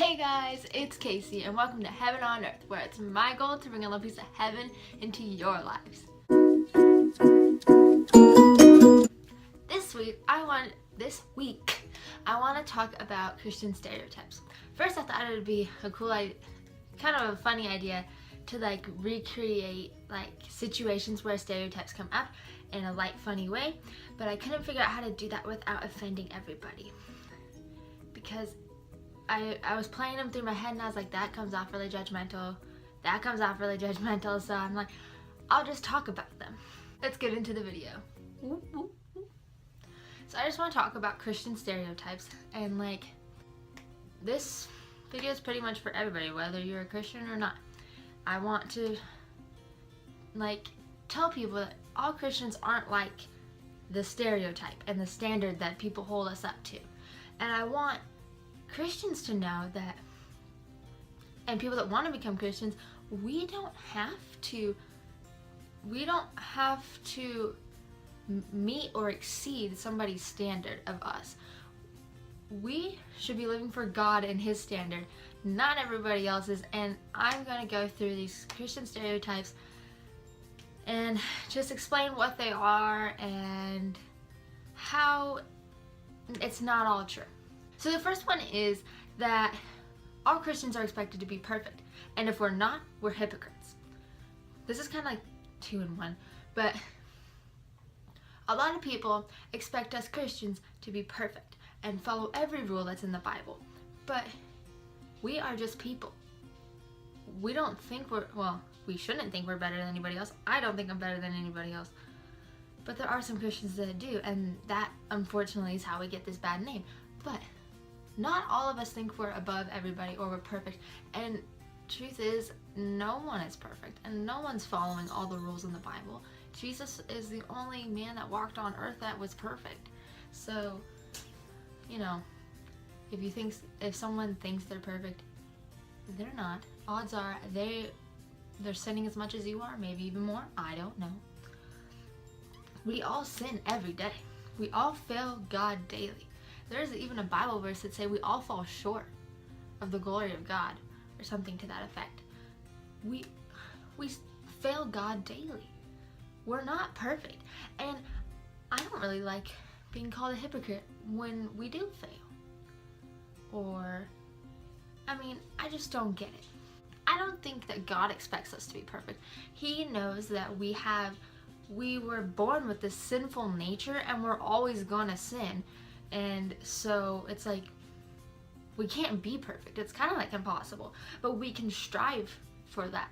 Hey guys, it's Casey and welcome to Heaven on Earth, where it's my goal to bring a little piece of heaven into your lives. This week, I want to talk about Christian stereotypes. First, I thought it would be a cool idea, kind of a funny idea to recreate situations where stereotypes come up in a light, funny way, but I couldn't figure out how to do that without offending everybody. Because I was playing them through my head and I was like, that comes off really judgmental, so I'm like, I'll just talk about them. Let's get into the video. So I just want to talk about Christian stereotypes, and this video is pretty much for everybody, whether you're a Christian or not. I want to tell people that all Christians aren't like the stereotype and the standard that people hold us up to. And I want Christians to know that, and people that want to become Christians, we don't have to meet or exceed somebody's standard of us. We should be living for God and His standard, not everybody else's. And I'm going to go through these Christian stereotypes and just explain what they are and how it's not all true. So the first one is that all Christians are expected to be perfect, and if we're not, we're hypocrites. This is kind of like 2 in 1, but a lot of people expect us Christians to be perfect and follow every rule that's in the Bible, but we are just people. We don't think we shouldn't think we're better than anybody else. I don't think I'm better than anybody else, but there are some Christians that do, and that unfortunately is how we get this bad name. But not all of us think we're above everybody or we're perfect, and truth is, no one is perfect and no one's following all the rules in the Bible. Jesus is the only man that walked on earth that was perfect. So, if someone thinks they're perfect, they're not. Odds are they're sinning as much as you are, maybe even more. I don't know. We all sin every day. We all fail God daily. There's even a Bible verse that say we all fall short of the glory of God, or something to that effect. We fail God daily. We're not perfect. And I don't really like being called a hypocrite when we do fail. I just don't get it. I don't think that God expects us to be perfect. He knows that we were born with this sinful nature and we're always gonna sin. And so it's we can't be perfect. It's kind of impossible, but we can strive for that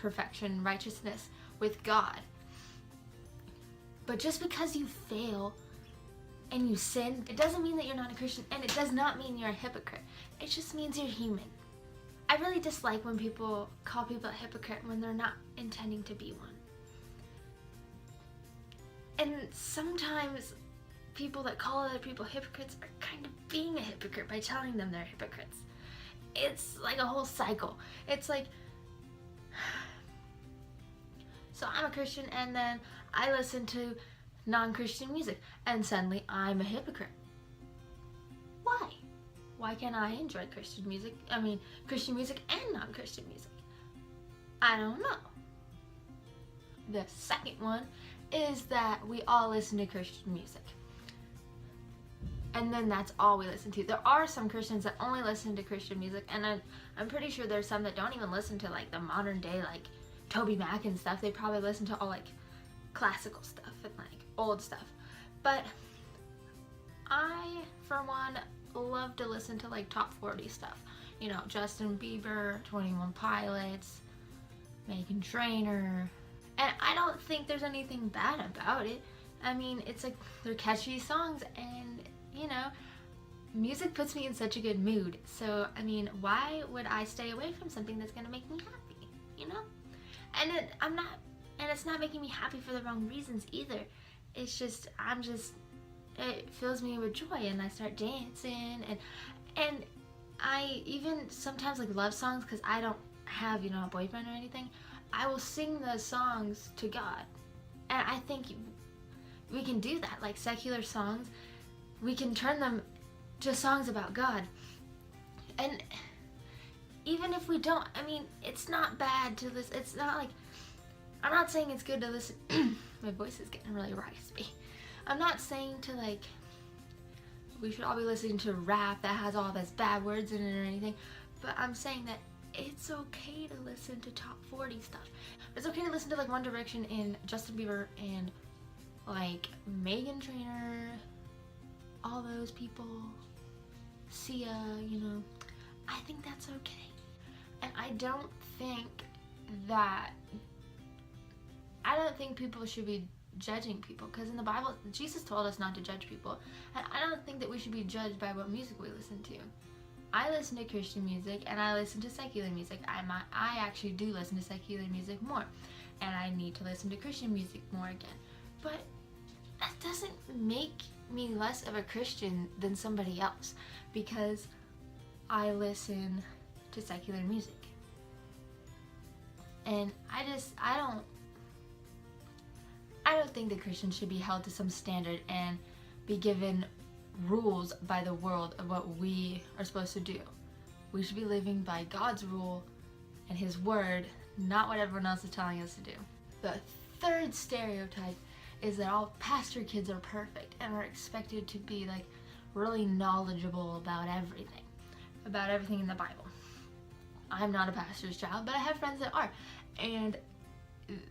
perfection, righteousness with God. But just because you fail and you sin, it doesn't mean that you're not a Christian, and it does not mean you're a hypocrite. It just means you're human. I really dislike when people call people a hypocrite when they're not intending to be one. And sometimes people that call other people hypocrites are kind of being a hypocrite by telling them they're hypocrites. It's like a whole cycle. It's so I'm a Christian and then I listen to non-Christian music and suddenly I'm a hypocrite. Why? Why can't I enjoy Christian music? Christian music and non-Christian music. I don't know. The second one is that we all listen to Christian music. And then that's all we listen to. There are some Christians that only listen to Christian music, and I'm pretty sure there's some that don't even listen to the modern day Toby Mac and stuff. They probably listen to all classical stuff and old stuff. But I, for one, love to listen to top 40 stuff. Justin Bieber, 21 Pilots, Meghan Trainor. And I don't think there's anything bad about it. It's they're catchy songs, and music puts me in such a good mood. So, why would I stay away from something that's gonna make me happy, And it's not making me happy for the wrong reasons either. It's just, it fills me with joy, and I start dancing, and I even sometimes love songs because I don't have, a boyfriend or anything. I will sing the songs to God, and I think we can do that. Secular songs, we can turn them to songs about God, And even if we don't, I mean, it's not bad to listen. It's not like, I'm not saying it's good to listen. My voice is getting really raspy. I'm not saying to like, we should all be listening to rap that has all those bad words in it or anything. But I'm saying that it's okay to listen to top 40 stuff. It's okay to listen to like One Direction and Justin Bieber and like Meghan Trainor, all those people, Sia, you know. I think that's okay. And I don't think people should be judging people, because in the Bible, Jesus told us not to judge people. And I don't think that we should be judged by what music we listen to. I listen to Christian music and I listen to secular music. I actually do listen to secular music more, and I need to listen to Christian music more again. But that doesn't make me less of a Christian than somebody else because I listen to secular music. And I don't think that Christians should be held to some standard and be given rules by the world of what we are supposed to do. We should be living by God's rule and His word, not what everyone else is telling us to do. The third stereotype is that all pastor kids are perfect and are expected to be like really knowledgeable about everything in the Bible. I'm not a pastor's child, but I have friends that are, and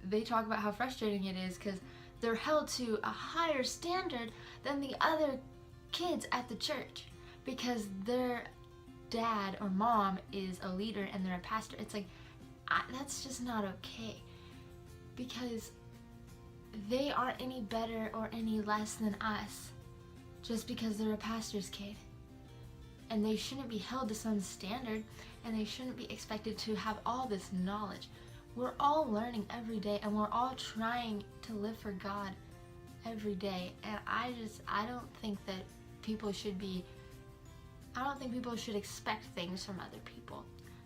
they talk about how frustrating it is because they're held to a higher standard than the other kids at the church because their dad or mom is a leader and they're a pastor. It's like, that's just not okay, because they aren't any better or any less than us just because they're a pastor's kid. And they shouldn't be held to some standard, and they shouldn't be expected to have all this knowledge. We're all learning every day, and we're all trying to live for God every day. And I don't think that people should expect things from other people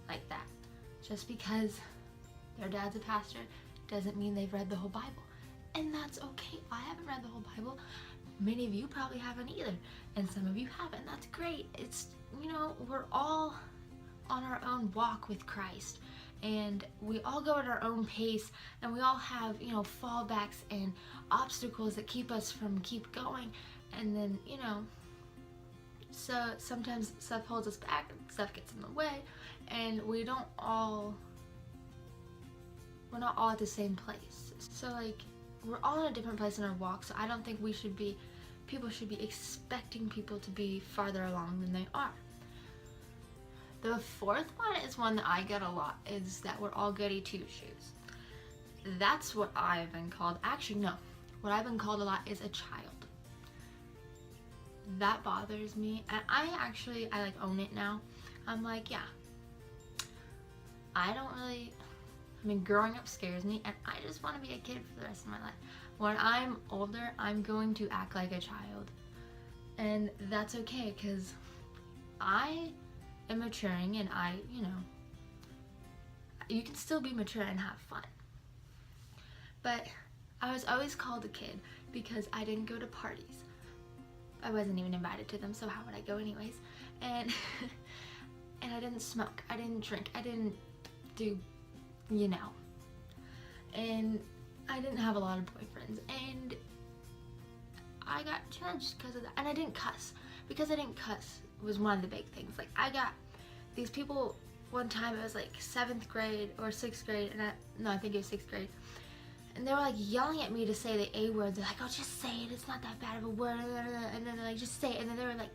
like that. Just because their dad's a pastor doesn't mean they've read the whole Bible. And that's okay. I haven't read the whole Bible. Many of you probably haven't either. And some of you haven't. That's great. It's, we're all on our own walk with Christ. And we all go at our own pace, and we all have, fallbacks and obstacles that keep us from keep going. And then, so sometimes stuff holds us back, stuff gets in the way, and we're not all at the same place. So like, we're all in a different place in our walk, so I don't think people should be expecting people to be farther along than they are. The fourth one is one that I get a lot, is that we're all goody two-shoes. That's what I've been called. Actually, no. What I've been called a lot is a child. That bothers me, and I own it now. I'm like, yeah. Growing up scares me, and I just want to be a kid for the rest of my life. When I'm older, I'm going to act like a child. And that's okay, because I am maturing, and you can still be mature and have fun. But I was always called a kid because I didn't go to parties. I wasn't even invited to them, so how would I go anyways? And and I didn't smoke, I didn't drink, I didn't do, and I didn't have a lot of boyfriends, and I got judged because of that. And I didn't cuss, because I didn't cuss was one of the big things. Like, I got these people one time, it was like 7th grade or 6th grade, and I think it was 6th grade, and they were like yelling at me to say the A word. They're like, oh, just say it, it's not that bad of a word, and then they're like, just say it, and then they were like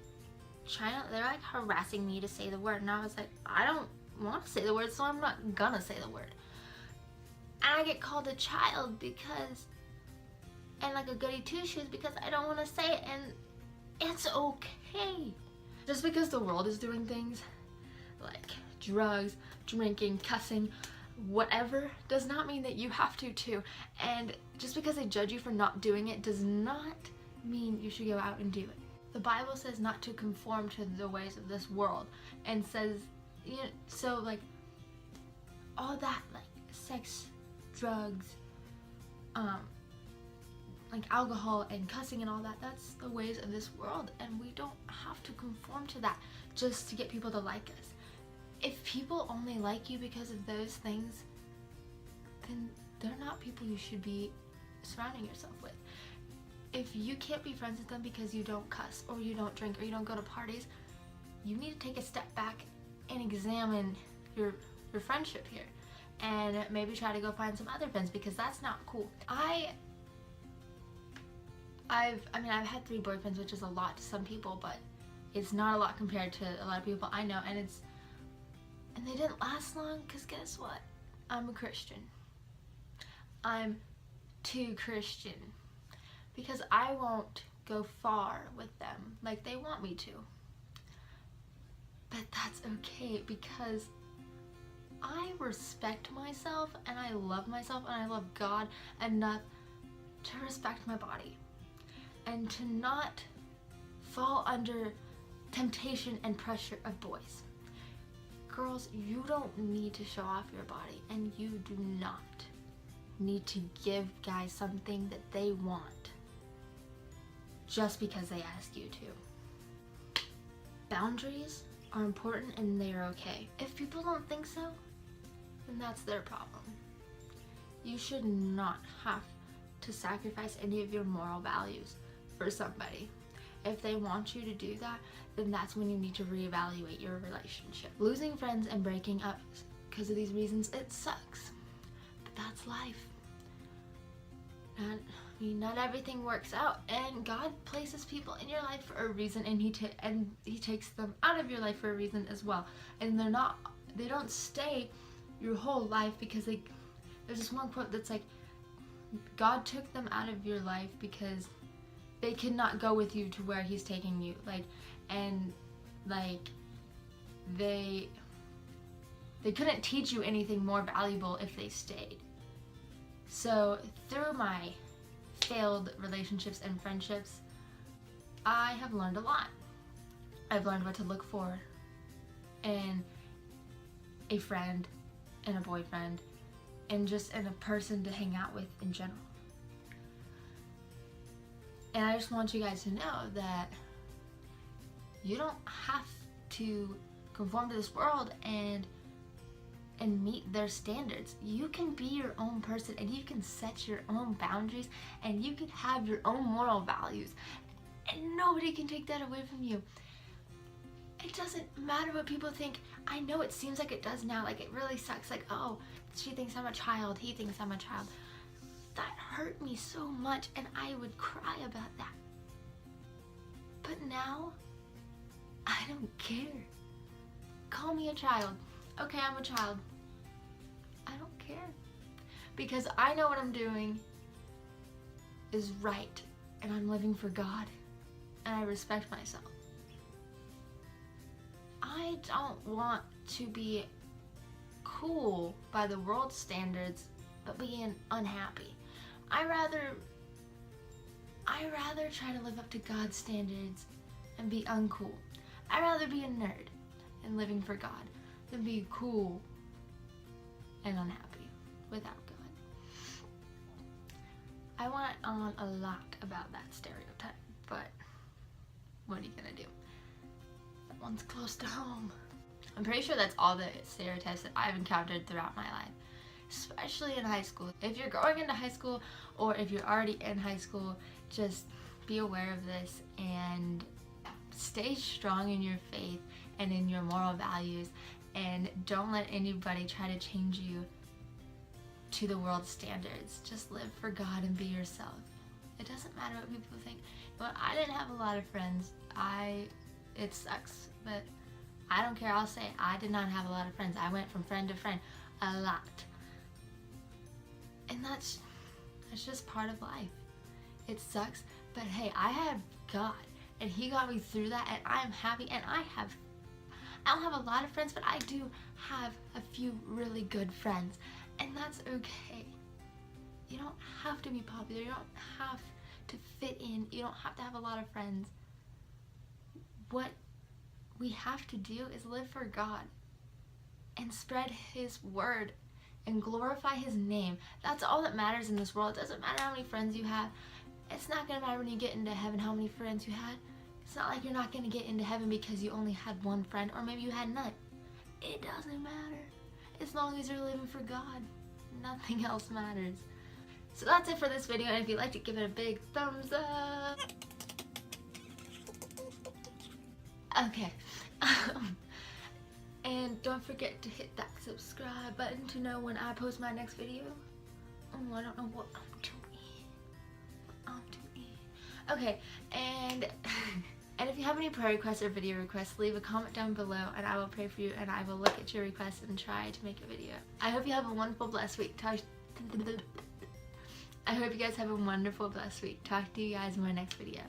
they're like harassing me to say the word, and I was like, I don't want to say the word, so I'm not gonna say the word. And I get called a child and like a goody two-shoes because I don't want to say it, and it's okay. Just because the world is doing things like drugs, drinking, cussing, whatever, does not mean that you have to too. And just because they judge you for not doing it does not mean you should go out and do it. The Bible says not to conform to the ways of this world, and says, so like all that, like sex, drugs, like alcohol and cussing and all that, that's the ways of this world, and we don't have to conform to that just to get people to like us. people only like you because of those things, then they're not people you should be surrounding yourself with. If you can't be friends with them because you don't cuss, or you don't drink, or you don't go to parties, you need to take a step back and examine your friendship here, and maybe try to go find some other friends, because that's not cool. I've had 3 boyfriends, which is a lot to some people, but it's not a lot compared to a lot of people I know, and they didn't last long, because guess what? I'm a Christian. I'm too Christian, because I won't go far with them like they want me to. But that's okay, because I respect myself, and I love myself, and I love God enough to respect my body and to not fall under temptation and pressure of boys. Girls, you don't need to show off your body, and you do not need to give guys something that they want just because they ask you to. Boundaries are important, and they're okay. If people don't think so, then that's their problem. You should not have to sacrifice any of your moral values for somebody. If they want you to do that, then that's when you need to reevaluate your relationship. Losing friends and breaking up because of these reasons, it sucks. But that's life. And not everything works out, and God places people in your life for a reason, and he takes them out of your life for a reason as well. And they don't stay your whole life, because there's this one quote that's like, God took them out of your life because they could not go with you to where he's taking you. They couldn't teach you anything more valuable if they stayed. So through my failed relationships and friendships, I have learned a lot. I've learned what to look for in a friend, in a boyfriend, and just in a person to hang out with in general. And I just want you guys to know that you don't have to conform to this world and meet their standards. You can be your own person, and you can set your own boundaries, and you can have your own moral values, and nobody can take that away from you. It doesn't matter what people think. I know it seems like it does now, like it really sucks, like, oh, she thinks I'm a child, he thinks I'm a child. That hurt me so much, and I would cry about that. But now, I don't care. Call me a child. Okay, I'm a child. I don't care. Because I know what I'm doing is right, and I'm living for God, and I respect myself. I don't want to be cool by the world's standards, but being unhappy. I rather try to live up to God's standards and be uncool. I'd rather be a nerd and living for God than be cool and unhappy without God. I went on a lot about that stereotype, but what are you gonna do? That one's close to home. I'm pretty sure that's all the stereotypes that I've encountered throughout my life, especially in high school. If you're going into high school, or if you're already in high school, just be aware of this and stay strong in your faith and in your moral values, and don't let anybody try to change you to the world's standards. Just live for God and be yourself. It doesn't matter what people think. But I didn't have a lot of friends. It sucks, but I don't care. I'll say I did not have a lot of friends. I went from friend to friend a lot. And that's just part of life. It sucks, but hey, I have God, and he got me through that, and I'm happy. And I don't have a lot of friends, but I do have a few really good friends, and that's okay. You don't have to be popular. You don't have to fit in. You don't have to have a lot of friends. What we have to do is live for God and spread his word and glorify his name. That's all that matters in this world. It doesn't matter how many friends you have. It's not going to matter when you get into heaven how many friends you had. It's not like you're not going to get into heaven because you only had one friend, or maybe you had none. it doesn't matter. As long as you're living for God, nothing else matters. So that's it for this video, and if you liked it, give it a big thumbs up. Okay. And don't forget to hit that subscribe button to know when I post my next video. Oh, I don't know what I'm doing. Okay, and and if you have any prayer requests or video requests, leave a comment down below and I will pray for you and I will look at your requests and try to make a video. I hope you have a wonderful, blessed week. I hope you guys have a wonderful, blessed week. Talk to you guys in my next video.